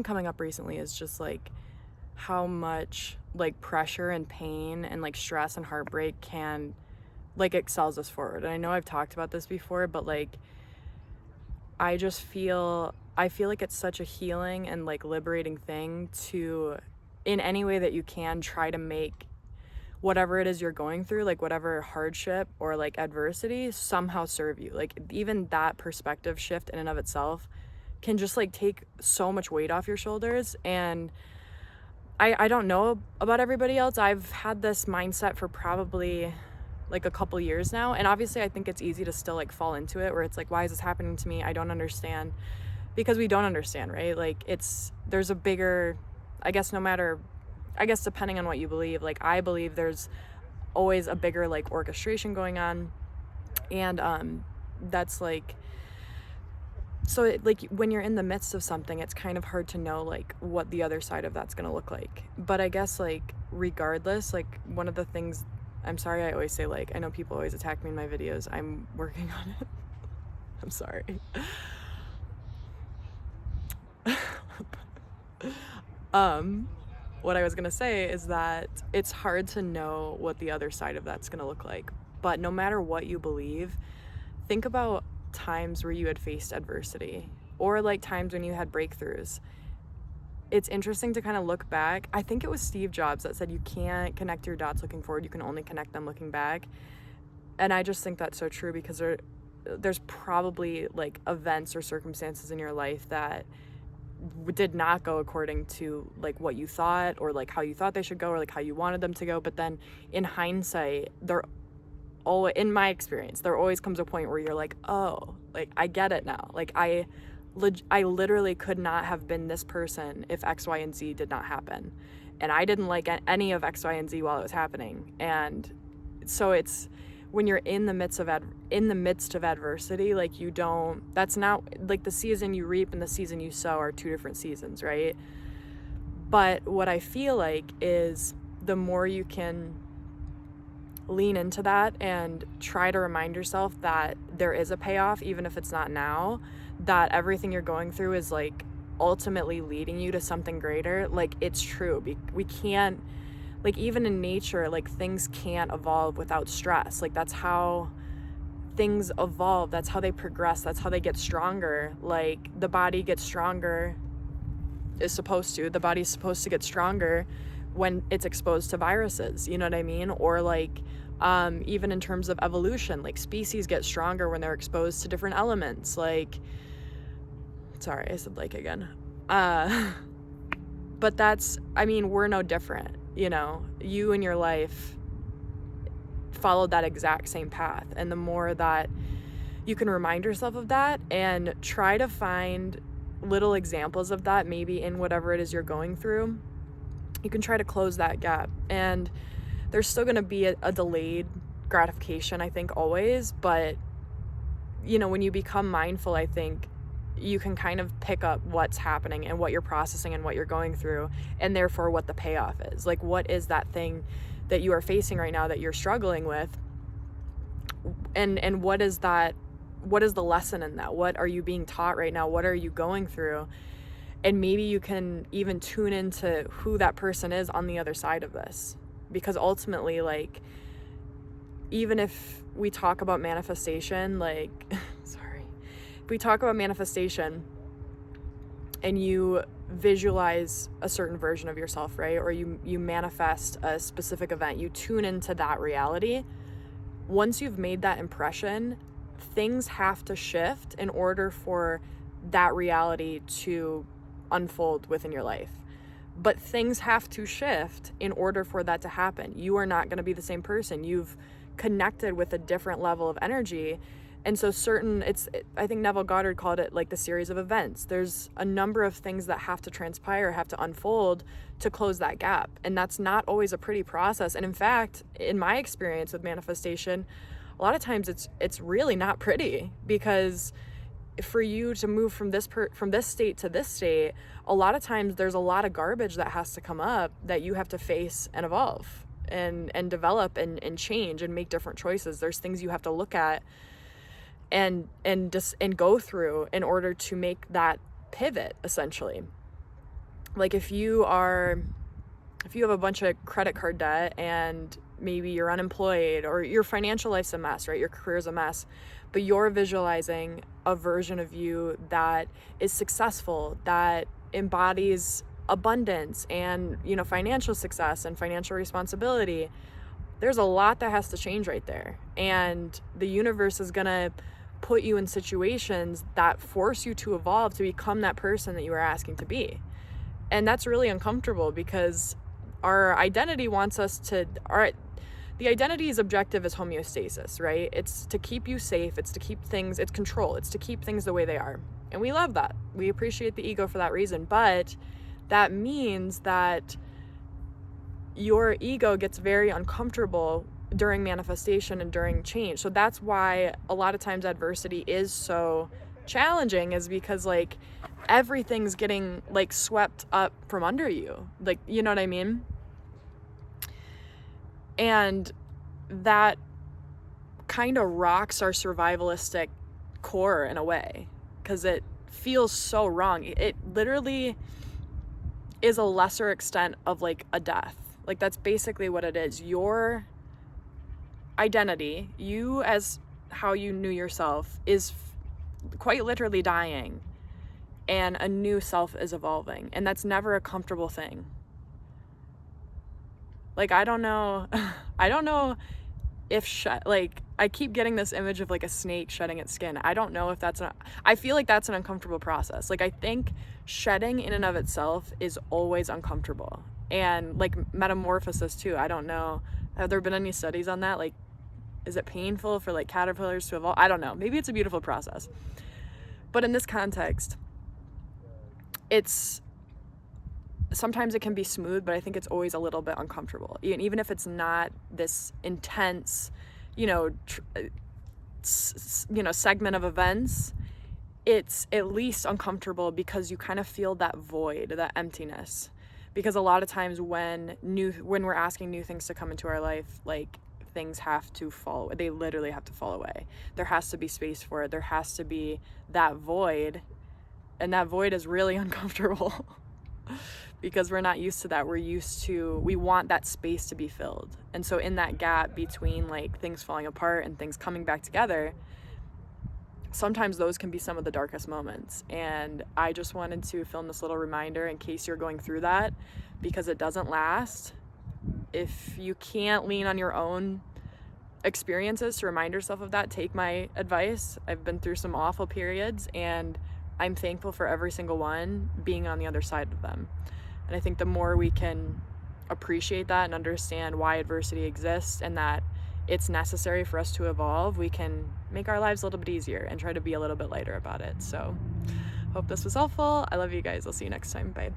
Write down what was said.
coming up recently is just like how much like pressure and pain and like stress and heartbreak can like excels us forward. And I know I've talked about this before, but like I feel like it's such a healing and like liberating thing to, in any way that you can, try to make whatever it is you're going through, like whatever hardship or like adversity, somehow serve you. Like even that perspective shift in and of itself can just like take so much weight off your shoulders. And I don't know about everybody else. I've had this mindset for probably like a couple years now, and obviously I think it's easy to still like fall into it, where it's like, why is this happening to me? I don't understand. Because we don't understand, right? Like there's a bigger, I guess depending on what you believe, like I believe there's always a bigger like orchestration going on. And that's like, so like when you're in the midst of something, it's kind of hard to know like what the other side of that's going to look like. But I guess like regardless, like one of the things, I'm sorry, I always say, like, I know people always attack me in my videos. I'm working on it. I'm sorry. What I was going to say is that it's hard to know what the other side of that's going to look like. But no matter what you believe, think about times where you had faced adversity, or like times when you had breakthroughs. It's interesting to kind of look back. I think it was Steve Jobs that said you can't connect your dots looking forward, you can only connect them looking back. And I just think that's so true, because there's probably like events or circumstances in your life that did not go according to like what you thought, or like how you thought they should go, or like how you wanted them to go. But then in hindsight, in my experience, there always comes a point where you're like, oh, like I get it now. Like I literally could not have been this person if X, Y, and Z did not happen. And I didn't like any of X, Y, and Z while it was happening. And so it's when you're in the midst of adversity, like that's not like the season you reap and the season you sow are two different seasons, right? But what I feel like is the more you can lean into that and try to remind yourself that there is a payoff, even if it's not now, that everything you're going through is like ultimately leading you to something greater. Like it's true. We can't, like even in nature, like things can't evolve without stress. Like that's how things evolve. That's how they progress. That's how they get stronger. Like the body gets stronger, the body's supposed to get stronger when it's exposed to viruses, you know what I mean? Or like even in terms of evolution, like species get stronger when they're exposed to different elements. Like, sorry, I said like again. But we're no different, you know? You in your life followed that exact same path. And the more that you can remind yourself of that and try to find little examples of that, maybe in whatever it is you're going through, you can try to close that gap. And there's still going to be a delayed gratification, I think, always. But, you know, when you become mindful, I think you can kind of pick up what's happening and what you're processing and what you're going through, and therefore what the payoff is. Like, what is that thing that you are facing right now that you're struggling with? And what is that? What is the lesson in that? What are you being taught right now? What are you going through? And maybe you can even tune into who that person is on the other side of this. Because ultimately, like, even if we talk about manifestation, like, if we talk about manifestation and you visualize a certain version of yourself, right? Or you manifest a specific event, you tune into that reality. Once you've made that impression, things have to shift in order for that reality to unfold within your life. But things have to shift in order for that to happen. You are not going to be the same person. You've connected with a different level of energy. And so I think Neville Goddard called it like the series of events. There's a number of things that have to transpire, have to unfold to close that gap. And that's not always a pretty process. And in fact, in my experience with manifestation, a lot of times it's really not pretty, because for you to move from this state to this state, a lot of times there's a lot of garbage that has to come up that you have to face and evolve and develop and change and make different choices. There's things you have to look at and go through in order to make that pivot, essentially. Like if you have a bunch of credit card debt and maybe you're unemployed or your financial life's a mess, right? Your career's a mess, but you're visualizing a version of you that is successful, that embodies abundance and, financial success and financial responsibility. There's a lot that has to change right there. And the universe is going to put you in situations that force you to evolve to become that person that you are asking to be. And that's really uncomfortable because our identity wants us to, the identity's objective is homeostasis, right? It's to keep you safe. It's to keep things, it's control. It's to keep things the way they are. And we love that. We appreciate the ego for that reason. But that means that your ego gets very uncomfortable during manifestation and during change. So that's why a lot of times adversity is so challenging, is because like everything's getting like swept up from under you. Like, you know what I mean? And that kind of rocks our survivalistic core in a way, because it feels so wrong. It literally is a lesser extent of like a death. Like that's basically what it is. Your identity, you as how you knew yourself, is quite literally dying, and a new self is evolving, and that's never a comfortable thing. Like I don't know if like I keep getting this image of like a snake shedding its skin. I don't know if I feel like that's an uncomfortable process. Like I think shedding in and of itself is always uncomfortable, and like metamorphosis too. I don't know, have there been any studies on that? Like, is it painful for like caterpillars to evolve? I don't know, maybe it's a beautiful process, but in this context, sometimes it can be smooth, but I think it's always a little bit uncomfortable. Even if it's not this intense, segment of events, it's at least uncomfortable because you kind of feel that void, that emptiness. Because a lot of times when we're asking new things to come into our life, like things have to fall, they literally have to fall away. There has to be space for it. There has to be that void, and that void is really uncomfortable. Because we're not used to that. We want that space to be filled. And so in that gap between like things falling apart and things coming back together, sometimes those can be some of the darkest moments. And I just wanted to film this little reminder in case you're going through that, because it doesn't last. If you can't lean on your own experiences to remind yourself of that, take my advice. I've been through some awful periods, and I'm thankful for every single one being on the other side of them. And I think the more we can appreciate that and understand why adversity exists and that it's necessary for us to evolve, we can make our lives a little bit easier and try to be a little bit lighter about it. So hope this was helpful. I love you guys. I'll see you next time. Bye.